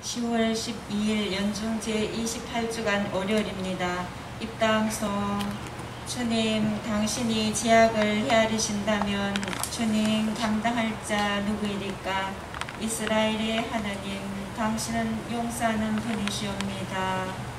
10월 12일 연중 제28주간 월요일입니다. 입당송. 주님, 당신이 제약을 헤아리신다면 주님 감당할 자 누구이리까? 이스라엘의 하나님, 당신은 용서하는 분이시옵니다.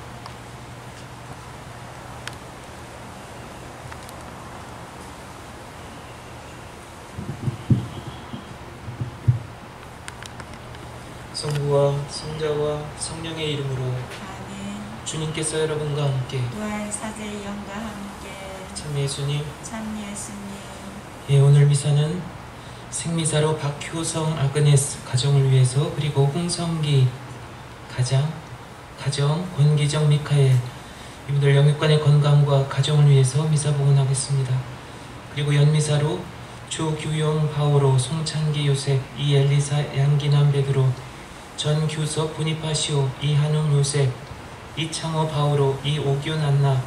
성부와 성자와 성령의 이름으로 아멘. 주님께서 여러분과 함께 또한 사제의 영과 함께 참 예수님. 참 예수님. 예, 오늘 미사는 생미사로 박효성 아그네스 가정을 위해서, 그리고 홍성기 가정 권기정 미카엘 이분들 영육간의 건강과 가정을 위해서 미사 봉헌하겠습니다. 그리고 연미사로 조규용 바오로 송창기 요셉 이엘리사 양기남 베드로 전규석 보니파시오 이한웅 요셉 이창호 바오로 이오균 안나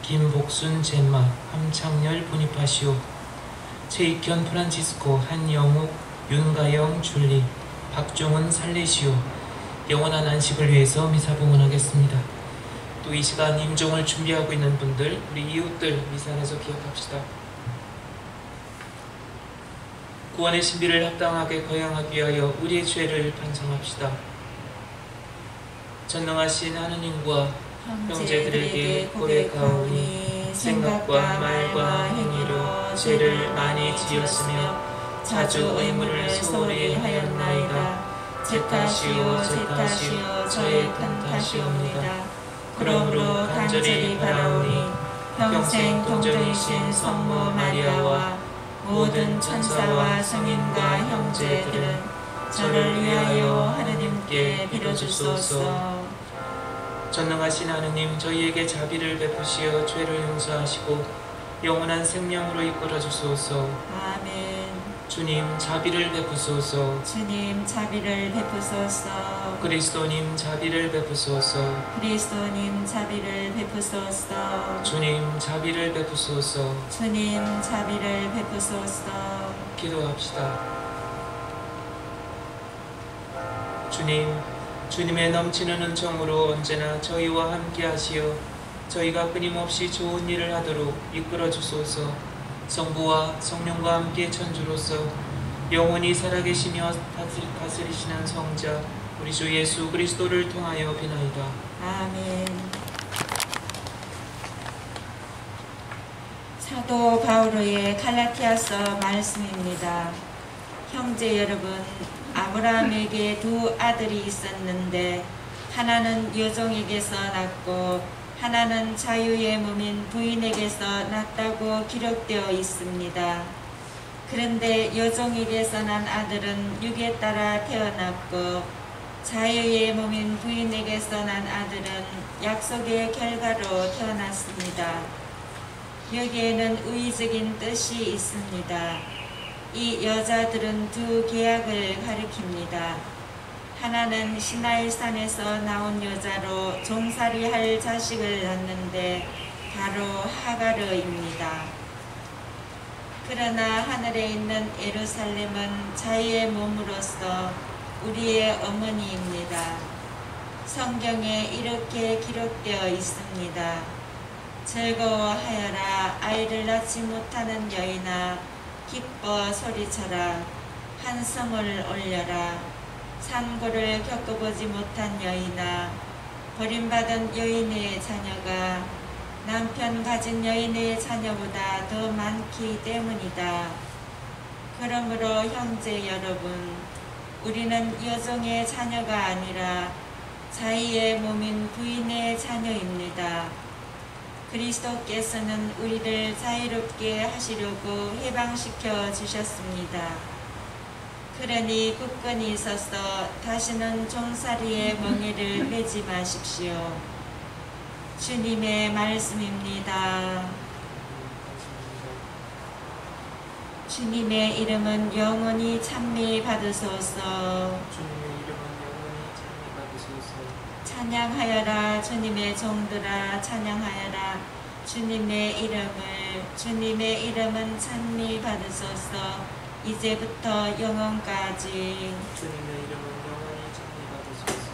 김복순 젬마 함창열 보니파시오 최익현 프란치스코 한영욱 윤가영 줄리 박종은 살레시오 영원한 안식을 위해서 미사 봉헌하겠습니다. 또 이 시간 임종을 준비하고 있는 분들, 우리 이웃들 미사 안에서 기억합시다. 구원의 신비를 합당하게 거행하기 위하여 우리의 죄를 반성합시다. 전능하신 하느님과 형제들에게 고백하오니 생각과 말과 행위로 죄를 많이 지었으며 자주 의무를 소홀히 하였나이다. 제 탓이요 저의 큰 탓이옵니다. 그러므로 간절히 바라오니 평생 동정이신 성모 마리아와 모든 천사와 성인과 형제들은 저를 위하여 하느님께 빌어주소서. 전능하신 하느님, 저희에게 자비를 베푸시어 죄를 용서하시고 영원한 생명으로 이끌어 주소서. 아멘. 주님, 자비를 베푸소서. 주님, 자비를 베푸소서. 그리스도님, 자비를 베푸소서. 그리스도님, 자비를 베푸소서. 주님, 자비를 베푸소서. 주님, 자비를 베푸소서. 기도합시다. 주님, 주님의 넘치는 은총으로 언제나 저희와 함께 하시어 저희가 끊임없이 좋은 일을 하도록 이끌어 주소서. 성부와 성령과 함께 천주로서 영원히 살아계시며 다스리시는 성자 우리 주 예수 그리스도를 통하여 비나이다. 아멘. 사도 바오로의 갈라티아서 말씀입니다. 형제 여러분, 아브라함에게 두 아들이 있었는데 하나는 여종에게서 낳고 하나는 자유의 몸인 부인에게서 낳았다고 기록되어 있습니다. 그런데 여종에게서 난 아들은 육에 따라 태어났고 자유의 몸인 부인에게서 난 아들은 약속의 결과로 태어났습니다. 여기에는 의적인 뜻이 있습니다. 이 여자들은 두 계약을 가리킵니다. 하나는 시나이산에서 나온 여자로 종살이할 자식을 낳는데 바로 하가르입니다. 그러나 하늘에 있는 예루살렘은 자유의 몸으로서 우리의 어머니입니다. 성경에 이렇게 기록되어 있습니다. 즐거워하여라 아이를 낳지 못하는 여인아, 기뻐 소리쳐라 한성을 올려라. 산고를 겪어보지 못한 여인아, 버림받은 여인의 자녀가 남편 가진 여인의 자녀보다 더 많기 때문이다. 그러므로 형제 여러분, 우리는 여종의 자녀가 아니라 자유의 몸인 부인의 자녀입니다. 그리스도께서는 우리를 자유롭게 하시려고 해방시켜 주셨습니다. 그러니 굳건히 서서 다시는 종살이의 멍에를 매지 마십시오. 주님의 말씀입니다. 주님의 이름은 영원히 찬미 받으소서. 주님의 이름은 영원히 찬미 받으소서. 찬양하여라 주님의 종들아, 찬양하여라 주님의 이름은 찬미 받으소서. 이제부터 영원까지. 주님의 이름은 영원히 찬미 받으소서.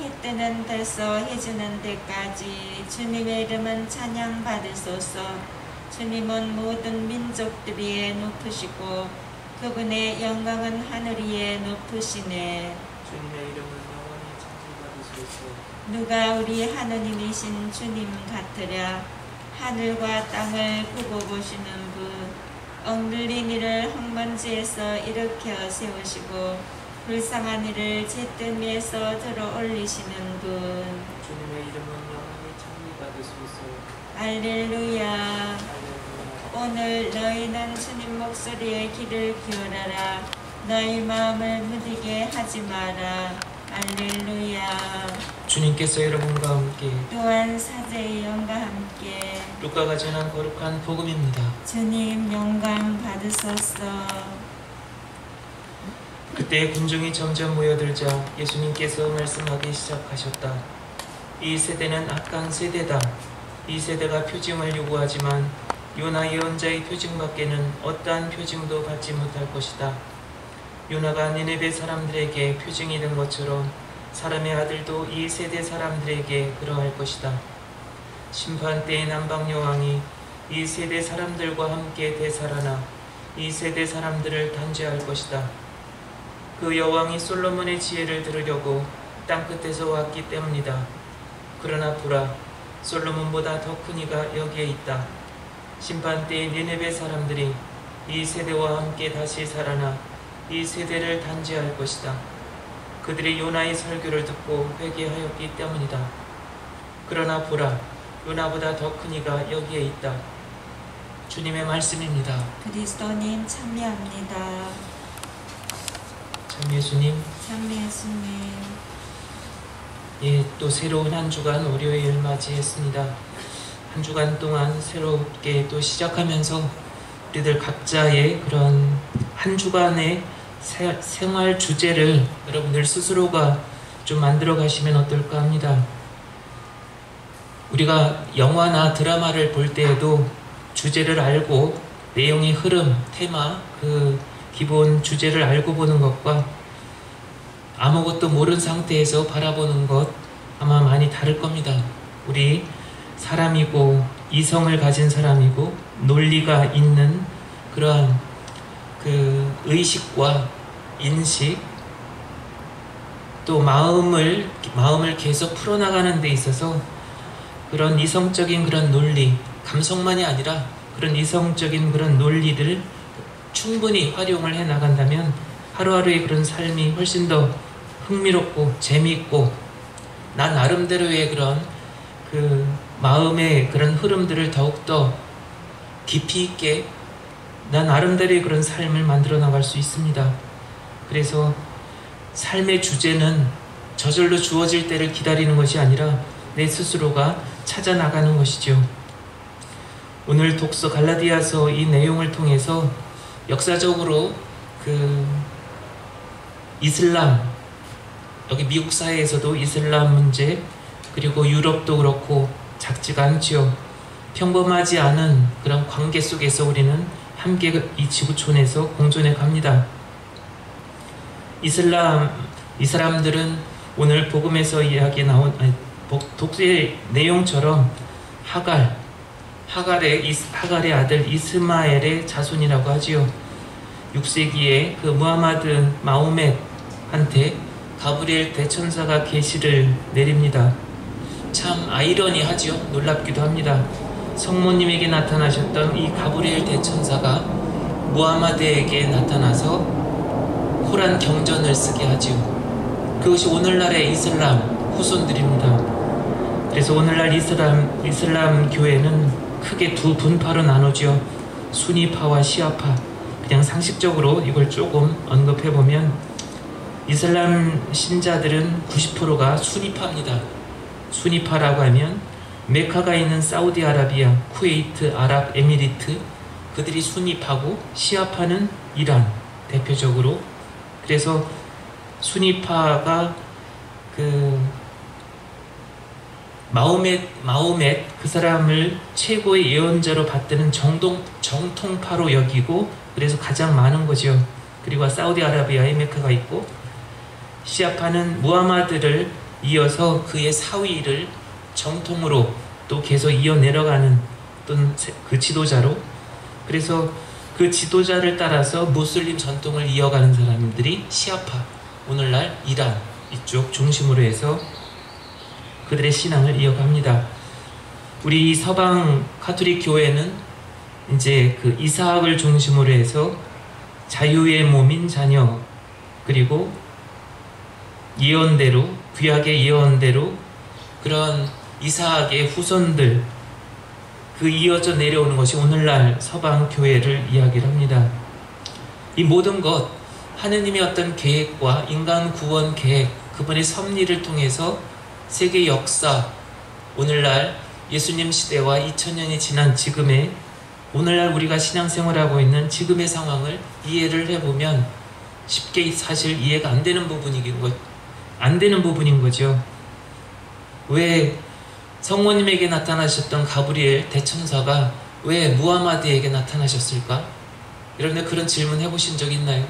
해 뜨는 데서 해지는 데까지 주님의 이름은 찬양 받으소서. 주님은 모든 민족들 위에 높으시고 그분의 영광은 하늘 위에 높으시네. 주님의 이름은 영원히 찬송받으소서. 누가 우리 하느님이신 주님 같으랴. 하늘과 땅을 두고 보시는 분, 억눌린 이를 흙먼지에서 일으켜 세우시고 불쌍한 이를 잿더미 위에서 들어 올리시는 분. 주님의 이름은 영원히 찬송받으소서. 할렐루야. 할렐루야. 오늘 너희는 주님 목소리에 귀를 기울여라. 너희 마음을 무디게 하지 마라. 할렐루야. 주님께서 여러분과 함께 또한 사제의 영과 함께 루카가 전한 거룩한 복음입니다. 주님 영광 받으소서. 그때 군중이 점점 모여들자 예수님께서 말씀하기 시작하셨다. 이 세대는 악한 세대다. 이 세대가 표징을 요구하지만 요나 예언자의 표징밖에는 어떠한 표징도 받지 못할 것이다. 요나가 니네베 사람들에게 표징이 된 것처럼 사람의 아들도 이 세대 사람들에게 그러할 것이다. 심판 때의 남방 여왕이 이 세대 사람들과 함께 되살아나 이 세대 사람들을 단죄할 것이다. 그 여왕이 솔로몬의 지혜를 들으려고 땅끝에서 왔기 때문이다. 그러나 보라, 솔로몬보다 더 큰 이가 여기에 있다. 심판 때의 니네베 사람들이 이 세대와 함께 다시 살아나 이 세대를 단죄할 것이다. 그들이 요나의 설교를 듣고 회개하였기 때문이다. 그러나 보라, 요나보다 더 큰 이가 여기에 있다. 주님의 말씀입니다. 그리스도님 참여합니다. 참 예수님, 참여 예수님. 예, 또 새로운 한 주간 월요일 맞이했습니다. 한 주간 동안 새롭게 또 시작하면서 우리들 각자의 그런 한 주간의 생활 주제를 여러분들 스스로가 좀 만들어 가시면 어떨까 합니다. 우리가 영화나 드라마를 볼 때에도 주제를 알고 내용의 흐름, 테마, 그 기본 주제를 알고 보는 것과 아무것도 모르는 상태에서 바라보는 것 아마 많이 다를 겁니다. 우리 사람이고 이성을 가진 사람이고 논리가 있는 그러한 그 의식과 인식 또 마음을 계속 풀어나가는 데 있어서 그런 이성적인 그런 논리, 감성만이 아니라 그런 이성적인 그런 논리를 충분히 활용을 해 나간다면 하루하루의 그런 삶이 훨씬 더 흥미롭고 재미있고 나 나름대로의 그런 그 마음의 그런 흐름들을 더욱더 깊이 있게 나 나름대로의 그런 삶을 만들어 나갈 수 있습니다. 그래서 삶의 주제는 저절로 주어질 때를 기다리는 것이 아니라 내 스스로가 찾아 나가는 것이죠. 오늘 독서 갈라디아서 이 내용을 통해서 역사적으로 그 이슬람, 여기 미국 사회에서도 이슬람 문제, 그리고 유럽도 그렇고 작지가 않지요. 평범하지 않은 그런 관계 속에서 우리는 함께 이 지구촌에서 공존해 갑니다. 이 사람들은 오늘 복음에서 이야기 나온 독서의 내용처럼 하갈의 아들 이스마엘의 자손이라고 하지요. 6세기에 그 무하마드 마호멧한테 가브리엘 대천사가 계시를 내립니다. 참 아이러니하지요. 놀랍기도 합니다. 성모님에게 나타나셨던 이 가브리엘 대천사가 무하마드에게 나타나서 코란 경전을 쓰게 하지요. 그것이 오늘날의 이슬람 후손들입니다. 그래서 오늘날 이슬람 교회는 크게 두 분파로 나누죠. 수니파와 시아파. 그냥 상식적으로 이걸 조금 언급해보면 이슬람 신자들은 90%가 수니파입니다. 수니파라고 하면 메카가 있는 사우디아라비아, 쿠웨이트, 아랍에미리트 그들이 수니파고 시아파는 이란 대표적으로. 그래서 수니파가 그 마호멧 그 사람을 최고의 예언자로 받드는 정통파로 여기고 그래서 가장 많은 거죠. 그리고 사우디아라비아에 메카가 있고 시아파는 무하마드를 이어서 그의 사위를 정통으로 또 계속 이어 내려가는 어떤 그 지도자로, 그래서 그 지도자를 따라서 무슬림 전통을 이어가는 사람들이 시아파, 오늘날 이란 이쪽 중심으로 해서 그들의 신앙을 이어갑니다. 우리 서방 가톨릭 교회는 이제 그 이사학을 중심으로 해서 자유의 몸인 자녀, 그리고 예언대로, 구약의 예언대로 그런 이사학의 후손들, 그 이어져 내려오는 것이 오늘날 서방 교회를 이야기를 합니다. 이 모든 것, 하느님의 어떤 계획과 인간 구원 계획, 그분의 섭리를 통해서 세계 역사, 오늘날 예수님 시대와 2000년이 지난 지금의, 오늘날 우리가 신앙생활하고 있는 지금의 상황을 이해를 해보면 쉽게 사실 이해가 안 되는 부분인 거죠. 왜 성모님에게 나타나셨던 가브리엘 대천사가 왜 무하마드에게 나타나셨을까? 여러분들 그런 질문 해보신 적 있나요?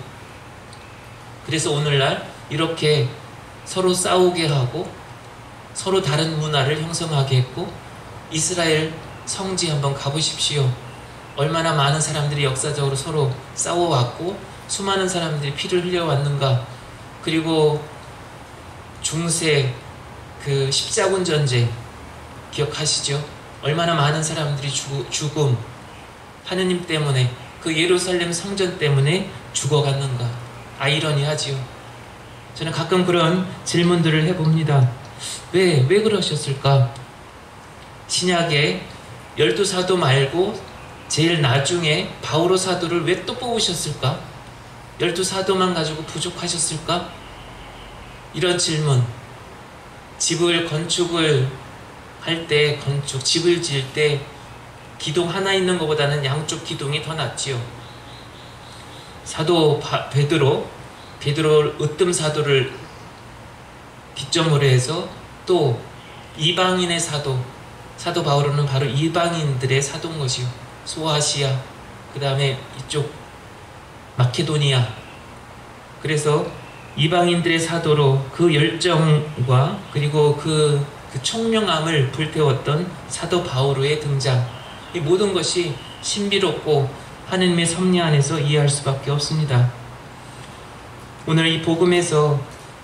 그래서 오늘날 이렇게 서로 싸우게 하고 서로 다른 문화를 형성하게 했고, 이스라엘 성지 한번 가보십시오. 얼마나 많은 사람들이 역사적으로 서로 싸워왔고 수많은 사람들이 피를 흘려왔는가. 그리고 중세 그 십자군 전쟁 기억하시죠? 얼마나 많은 사람들이 죽음, 하느님 때문에, 그 예루살렘 성전 때문에 죽어갔는가. 아이러니하지요. 저는 가끔 그런 질문들을 해봅니다. 왜 그러셨을까? 신약에 12사도 말고 제일 나중에 바오로 사도를 왜 또 뽑으셨을까? 12사도만 가지고 부족하셨을까? 이런 질문. 집을 건축을 할 때, 집을 지을 때 기둥 하나 있는 것보다는 양쪽 기둥이 더 낫지요. 사도 베드로 으뜸 사도를 기점으로 해서 또 이방인의 사도 바오로는 바로 이방인들의 사도인 것이요. 소아시아, 그 다음에 이쪽 마케도니아. 그래서 이방인들의 사도로 그 열정과 그리고 그 총명함을 불태웠던 사도 바오로의 등장, 이 모든 것이 신비롭고 하느님의 섭리 안에서 이해할 수밖에 없습니다. 오늘 이 복음에서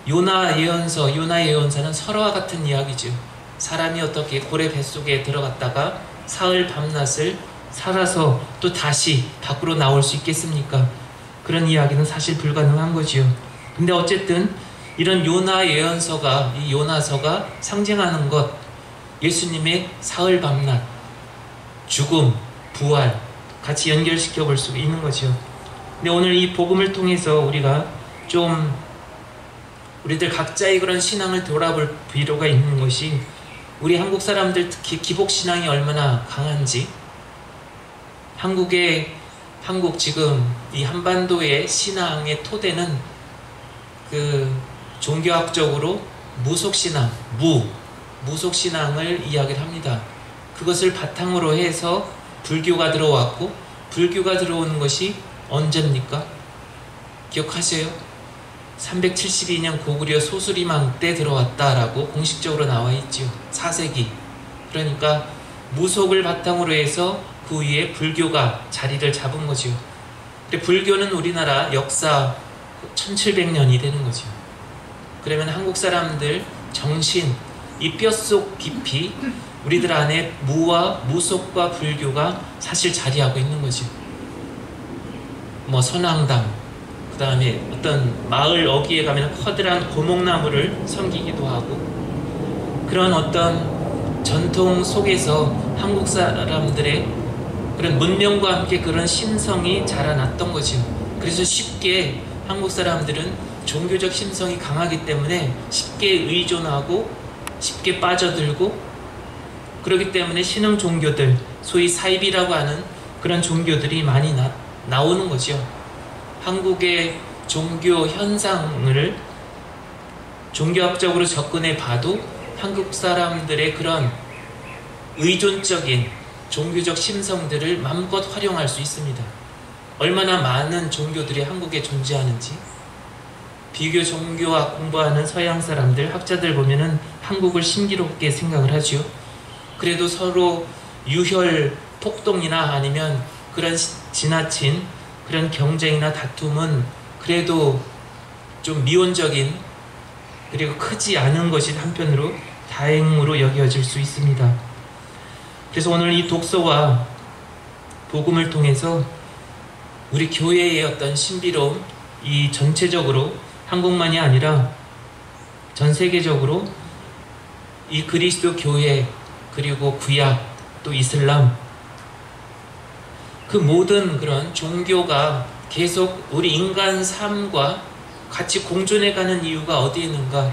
요나의 예언서는 설화와 같은 이야기죠. 사람이 어떻게 고래 뱃속에 들어갔다가 사흘 밤낮을 살아서 또 다시 밖으로 나올 수 있겠습니까? 그런 이야기는 사실 불가능한 거지요. 근데 어쨌든 이런 요나 예언서가, 이 요나서가 상징하는 것, 예수님의 사흘 밤낮, 죽음, 부활 같이 연결시켜 볼 수 있는 거죠. 근데 오늘 이 복음을 통해서 우리가 좀 우리들 각자의 그런 신앙을 돌아볼 필요가 있는 것이, 우리 한국 사람들 특히 기복신앙이 얼마나 강한지, 한국 지금 이 한반도의 신앙의 토대는 그 종교학적으로 무속신앙을 이야기를 합니다. 그것을 바탕으로 해서 불교가 들어왔고, 불교가 들어오는 것이 언제입니까? 기억하세요? 372년 고구려 소수리망 때 들어왔다라고 공식적으로 나와 있지요. 4세기. 그러니까 무속을 바탕으로 해서 그 위에 불교가 자리를 잡은 거죠. 근데 불교는 우리나라 역사 1700년이 되는 거죠. 그러면 한국 사람들 정신, 이 뼛속 깊이 우리들 안에 무속과 불교가 사실 자리하고 있는 거죠. 뭐 선왕당, 그 다음에 어떤 마을 어귀에 가면 커다란 고목나무를 섬기기도 하고, 그런 어떤 전통 속에서 한국 사람들의 그런 문명과 함께 그런 심성이 자라났던 거죠. 그래서 쉽게 한국 사람들은 종교적 심성이 강하기 때문에 쉽게 의존하고 쉽게 빠져들고, 그렇기 때문에 신흥 종교들, 소위 사입이라고 하는 그런 종교들이 많이 나오는 거죠. 한국의 종교 현상을 종교학적으로 접근해 봐도 한국 사람들의 그런 의존적인 종교적 심성들을 마음껏 활용할 수 있습니다. 얼마나 많은 종교들이 한국에 존재하는지. 비교 종교학 공부하는 서양 사람들, 학자들 보면은 한국을 신기롭게 생각을 하죠. 그래도 서로 유혈 폭동이나 아니면 그런 지나친 그런 경쟁이나 다툼은 그래도 좀 미온적인, 그리고 크지 않은 것이 한편으로 다행으로 여겨질 수 있습니다. 그래서 오늘 이 독서와 복음을 통해서 우리 교회의 어떤 신비로움, 이 전체적으로 한국만이 아니라 전 세계적으로 이 그리스도 교회, 그리고 구약, 또 이슬람, 그 모든 그런 종교가 계속 우리 인간 삶과 같이 공존해가는 이유가 어디에 있는가?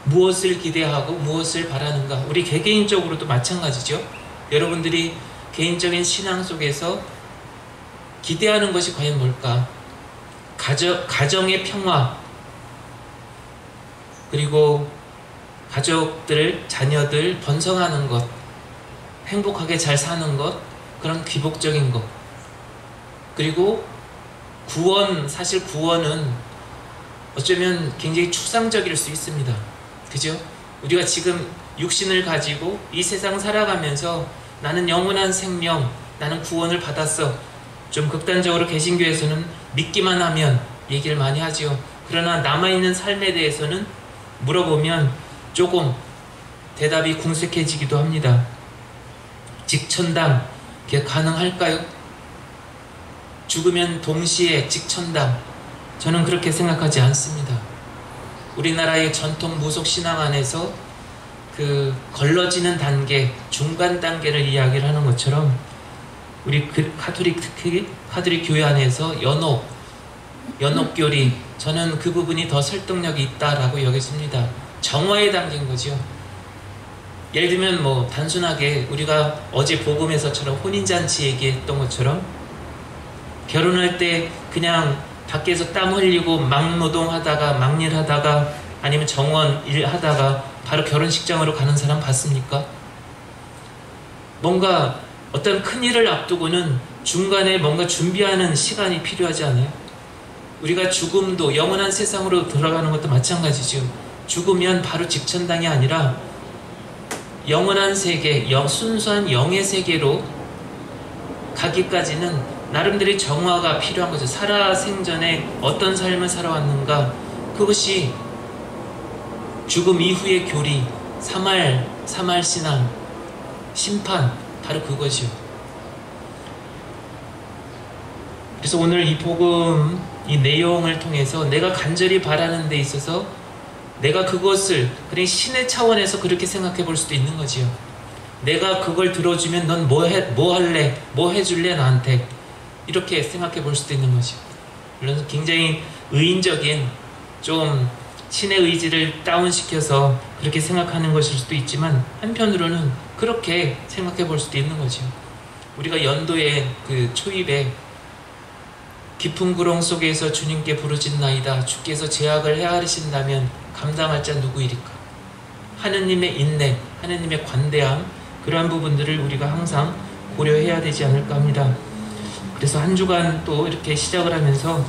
무엇을 기대하고 무엇을 바라는가? 우리 개개인적으로도 마찬가지죠. 여러분들이 개인적인 신앙 속에서 기대하는 것이 과연 뭘까? 가정의 평화, 그리고 가족들, 자녀들 번성하는 것, 행복하게 잘 사는 것, 그런 귀복적인 것, 그리고 구원, 사실 구원은 어쩌면 굉장히 추상적일 수 있습니다. 그죠? 우리가 지금 육신을 가지고 이 세상 살아가면서 나는 영원한 생명, 나는 구원을 받았어. 좀 극단적으로 개신교에서는 믿기만 하면 얘기를 많이 하죠. 그러나 남아있는 삶에 대해서는 물어보면 조금 대답이 궁색해지기도 합니다. 직천당, 그게 가능할까요? 죽으면 동시에 직천당, 저는 그렇게 생각하지 않습니다. 우리나라의 전통 무속 신앙 안에서 그 걸러지는 단계, 중간 단계를 이야기를 하는 것처럼 우리 카톨릭, 특히 카톨릭 교회 안에서 연옥교리, 저는 그 부분이 더 설득력이 있다라고 여겨집니다. 정화의 단계인 거죠. 예를 들면 뭐 단순하게 우리가 어제 복음에서처럼 혼인잔치 얘기했던 것처럼 결혼할 때 그냥 밖에서 땀 흘리고 막노동하다가 막일하다가 아니면 정원 일하다가 바로 결혼식장으로 가는 사람 봤습니까? 뭔가 어떤 큰 일을 앞두고는 중간에 뭔가 준비하는 시간이 필요하지 않아요? 우리가 죽음도 영원한 세상으로 돌아가는 것도 마찬가지죠. 죽으면 바로 직천당이 아니라 영원한 세계, 순수한 영의 세계로 가기까지는 나름대로의 정화가 필요한 거죠. 살아생전에 어떤 삶을 살아왔는가, 그것이 죽음 이후의 교리, 사말신앙, 심판, 바로 그거죠. 그래서 오늘 이 복음, 이 내용을 통해서 내가 간절히 바라는 데 있어서 내가 그것을 그냥 신의 차원에서 그렇게 생각해 볼 수도 있는 거지요. 내가 그걸 들어주면 넌 뭐 할래? 뭐 해줄래 나한테? 이렇게 생각해 볼 수도 있는 거죠. 물론 굉장히 의인적인, 좀 신의 의지를 다운시켜서 그렇게 생각하는 것일 수도 있지만 한편으로는 그렇게 생각해 볼 수도 있는 거죠. 우리가 연도의 그 초입에 깊은 구렁 속에서 주님께 부르짖나이다. 주께서 제약을 헤아리신다면 감당할 자 누구이리까? 하느님의 인내, 하느님의 관대함, 그러한 부분들을 우리가 항상 고려해야 되지 않을까 합니다. 그래서 한 주간 또 이렇게 시작을 하면서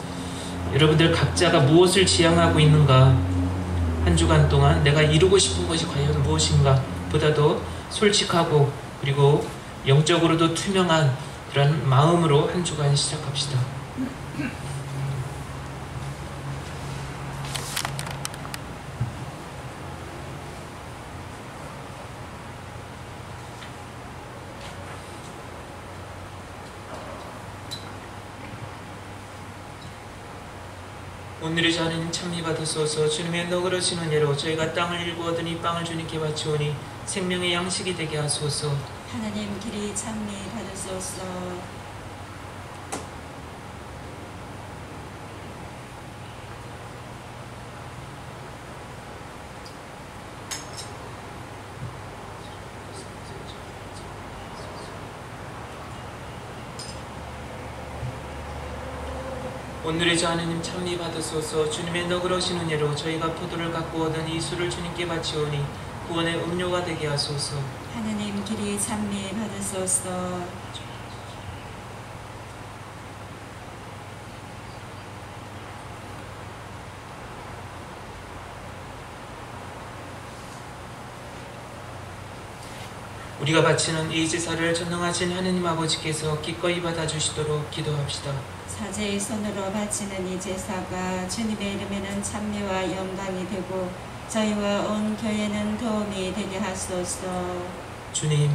여러분들 각자가 무엇을 지향하고 있는가, 한 주간 동안 내가 이루고 싶은 것이 과연 무엇인가 보다도 솔직하고 그리고 영적으로도 투명한 그런 마음으로 한 주간 시작합시다. 오늘의 자는 찬미 받으소서. 주님의 너그러신 은혜로 저희가 땅을 일구 얻으니 빵을 주님께 바치오니 생명의 양식이 되게 하소서. 하나님 길이 찬미 받으소서. 오늘의 주 하느님 찬미 받으소서. 주님의 너그러신 은혜로 저희가 포도를 갖고 얻은 이 술을 주님께 바치오니 구원의 음료가 되게 하소서. 하나님 길이 찬미 받으소서. 우리가 바치는 이 제사를 전능하신 하느님 아버지께서 기꺼이 받아주시도록 기도합시다. 사제의 손으로 바치는 이 제사가 주님의 이름에는 찬미와 영광이 되고 저희와 온 교회는 도움이 되게 하소서. 주님,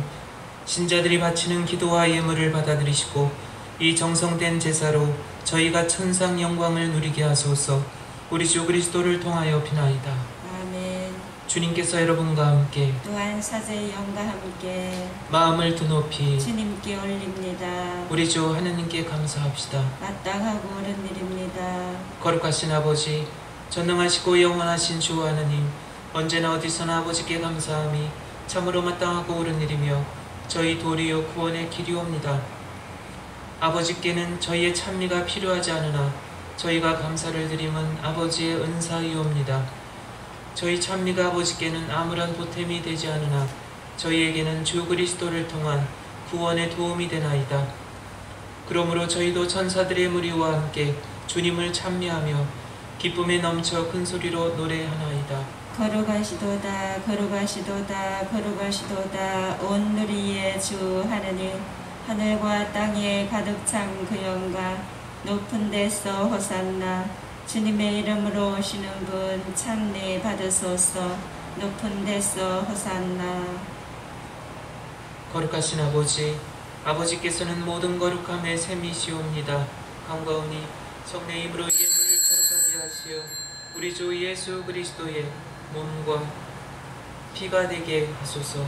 신자들이 바치는 기도와 예물을 받아들이시고 이 정성된 제사로 저희가 천상 영광을 누리게 하소서. 우리 주 그리스도를 통하여 비나이다. 아멘. 주님께서 여러분과 함께 또한 사제의 영과 함께 마음을 드높이 주님께 올립니다. 우리 주 하느님께 감사합시다. 마땅하고 옳은 일입니다. 거룩하신 아버지, 전능하시고 영원하신 주 하느님, 언제나 어디서나 아버지께 감사함이 참으로 마땅하고 옳은 일이며 저희 도리어 구원의 길이옵니다. 아버지께는 저희의 찬미가 필요하지 않으나 저희가 감사를 드림은 아버지의 은사이옵니다. 저희 찬미가 아버지께는 아무런 보탬이 되지 않으나 저희에게는 주 그리스도를 통한 구원의 도움이 되나이다. 그러므로 저희도 천사들의 무리와 함께 주님을 찬미하며 기쁨에 넘쳐 큰 소리로 노래하나이다. 거룩하시도다 거룩하시도다 거룩하시도다 온 누리의 주 하느님, 하늘과 땅에 가득 찬 그 영광, 높은 데서 호산나. 주님의 이름으로 오시는 분 찬미 받으소서. 높은 데서 호산나. 거룩하신 아버지, 아버지께서는 모든 거룩함의 셈이시옵니다. 감가오니 성령의 힘으로 예물을 거룩하게 하시어 우리 주 예수 그리스도의 몸과 피가 되게 하소서.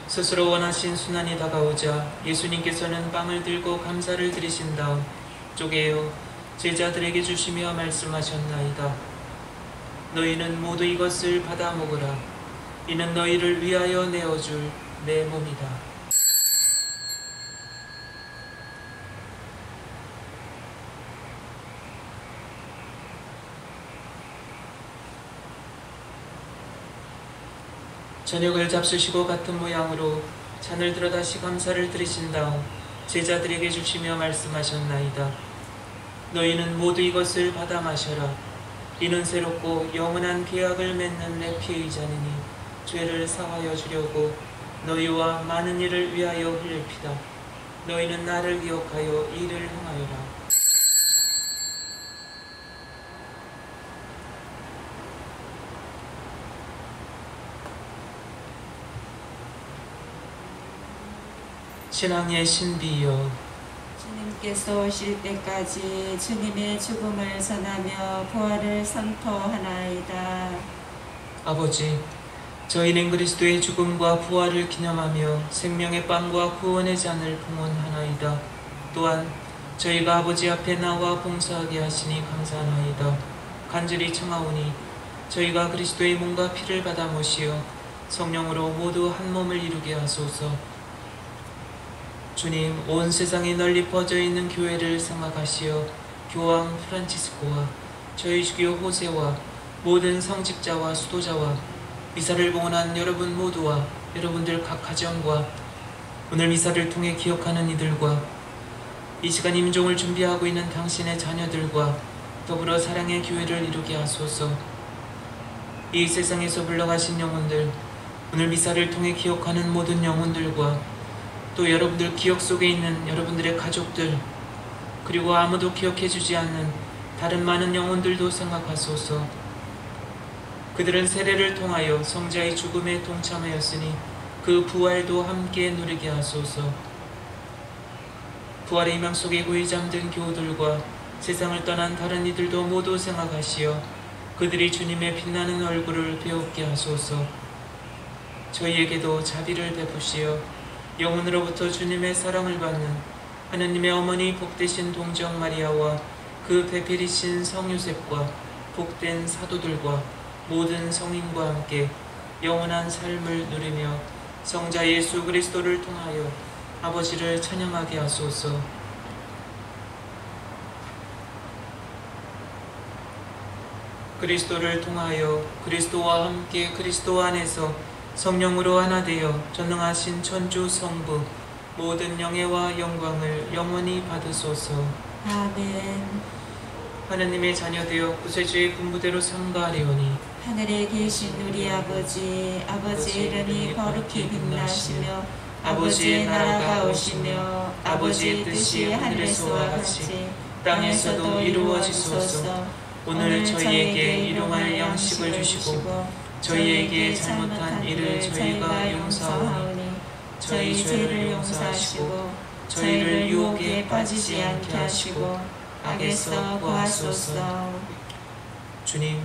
스스로 원하신 순환이 다가오자 예수님께서는 빵을 들고 감사를 드리신 다음 쪼개어 제자들에게 주시며 말씀하셨나이다. 너희는 모두 이것을 받아 먹으라. 이는 너희를 위하여 내어줄 내 몸이다. 저녁을 잡수시고 같은 모양으로 잔을 들어 다시 감사를 드리신 다음 제자들에게 주시며 말씀하셨나이다. 너희는 모두 이것을 받아 마셔라. 이는 새롭고 영원한 계약을 맺는 내 피의 잔이니 죄를 사하여 주려고 너희와 많은 이를 위하여 흘릴 피다. 너희는 나를 기억하여 이를 행하여라. 신앙의 신비여, 주님께서 오실 때까지 주님의 죽음을 전하며 부활을 선포하나이다. 아버지, 저희는 그리스도의 죽음과 부활을 기념하며 생명의 빵과 구원의 잔을 봉헌하나이다. 또한 저희가 아버지 앞에 나와 봉사하게 하시니 감사하나이다. 간절히 청하오니 저희가 그리스도의 몸과 피를 받아 모시어 성령으로 모두 한 몸을 이루게 하소서. 주님, 온 세상에 널리 퍼져 있는 교회를 생각하시어 교황 프란치스코와 저희 주교 호세와 모든 성직자와 수도자와 미사를 봉헌한 여러분 모두와 여러분들 각 가정과 오늘 미사를 통해 기억하는 이들과 이 시간 임종을 준비하고 있는 당신의 자녀들과 더불어 사랑의 교회를 이루게 하소서. 이 세상에서 불러가신 영혼들, 오늘 미사를 통해 기억하는 모든 영혼들과 또 여러분들 기억 속에 있는 여러분들의 가족들, 그리고 아무도 기억해주지 않는 다른 많은 영혼들도 생각하소서. 그들은 세례를 통하여 성자의 죽음에 동참하였으니 그 부활도 함께 누리게 하소서. 부활의 희망 속에 고이 잠든 교우들과 세상을 떠난 다른 이들도 모두 생각하시어 그들이 주님의 빛나는 얼굴을 배웁게 하소서. 저희에게도 자비를 베푸시어 영혼으로부터 주님의 사랑을 받는 하느님의 어머니 복되신 동정 마리아와 그 배필이신 성요셉과 복된 사도들과 모든 성인과 함께 영원한 삶을 누리며 성자 예수 그리스도를 통하여 아버지를 찬양하게 하소서. 그리스도를 통하여 그리스도와 함께 그리스도 안에서 성령으로 하나 되어 전능하신 천주 성부 모든 영예와 영광을 영원히 받으소서. 아멘. 하느님의 자녀 되어 구세주의 분부대로 삼가하리오니 하늘에 계신 우리 아버지, 아버지의 이름이 거룩히 빛나시며 아버지의 나라가 오시며 아버지의 뜻이 하늘에서와 같이 땅에서도 이루어지소서. 오늘 저희에게 일용할 양식을 주시고 저희에게 잘못한 일을 저희가 용서하오니 저희 죄를 용서하시고 저희를 유혹에 빠지지 않게 하시고 악에서 구하소서. 주님,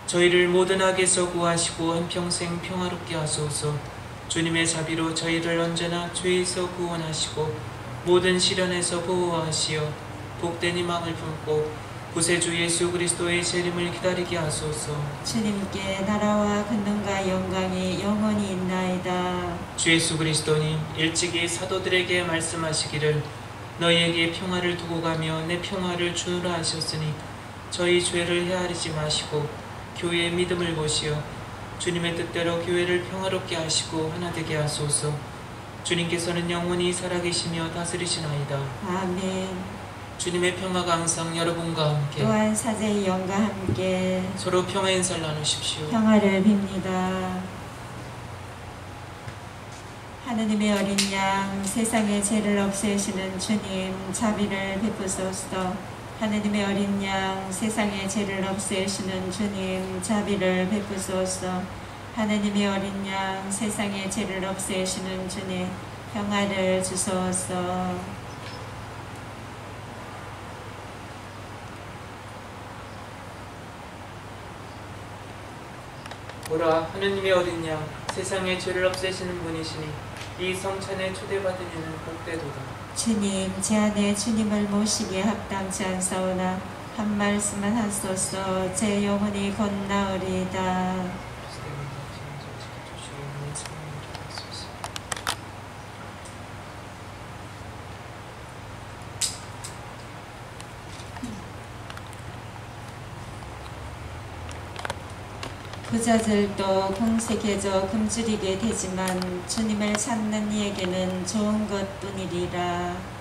저희를 모든 악에서 구하시고 한평생 평화롭게 하소서. 주님의 자비로 저희를 언제나 죄에서 구원하시고 모든 시련에서 보호하시어 복된 희망을 품고 구세주 예수 그리스도의 재림을 기다리게 하소서. 주님께 나라와 권능과 영광이 영원히 있나이다. 주 예수 그리스도님, 일찍이 사도들에게 말씀하시기를 너희에게 평화를 두고 가며 내 평화를 주노라 하셨으니 저희 죄를 헤아리지 마시고 교회의 믿음을 보시어 주님의 뜻대로 교회를 평화롭게 하시고 하나 되게 하소서. 주님께서는 영원히 살아계시며 다스리시나이다. 아멘. 주님의 평화가 항상 여러분과 함께 또한 사제의 영과 함께 서로 평화의 인사를 나누십시오. 평화를 빕니다. 하느님의 어린 양, 세상의 죄를 없애시는 주님, 자비를 베푸소서. 하느님의 어린 양, 세상의 죄를 없애시는 주님, 자비를 베푸소서. 하느님의 어린 양, 세상의 죄를 없애시는 주님, 평화를 주소서. 보라, 하느님의 어린 양, 세상의 죄를 없애시는 분이시니 이 성찬에 초대받은 이는 복되도다. 주님, 제 안에 주님을 모시기에 합당치 않사오나 한 말씀만 하소서. 제 영혼이 건나으리이다. 부자들도 공색해져 굶주리게 되지만 주님을 찾는 이에게는 좋은 것뿐이리라.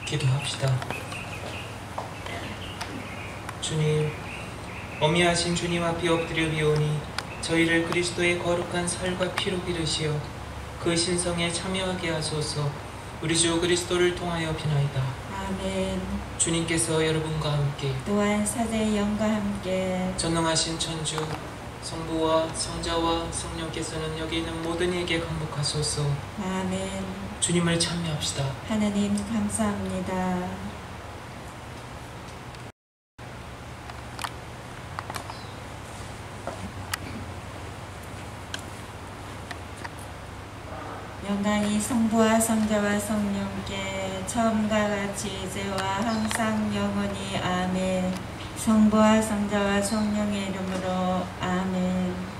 기도합시다. 주님, 어미하신 주님 앞에 엎드려 비오니 저희를 그리스도의 거룩한 살과 피로 기르시어 그 신성에 참여하게 하소서. 우리 주 그리스도를 통하여 비나이다. 아멘. 주님께서 여러분과 함께 또한 사제의 영과 함께 전능하신 천주 성부와 성자와 성령께서는 여기 있는 모든 이에게 강복하소서. 아멘. 주님을 찬미합시다. 하나님 감사합니다. 영광이 성부와 성자와 성령께 처음과 같이 이제와 항상 영원히 아멘. 성부와 성자와 성령의 이름으로 아멘.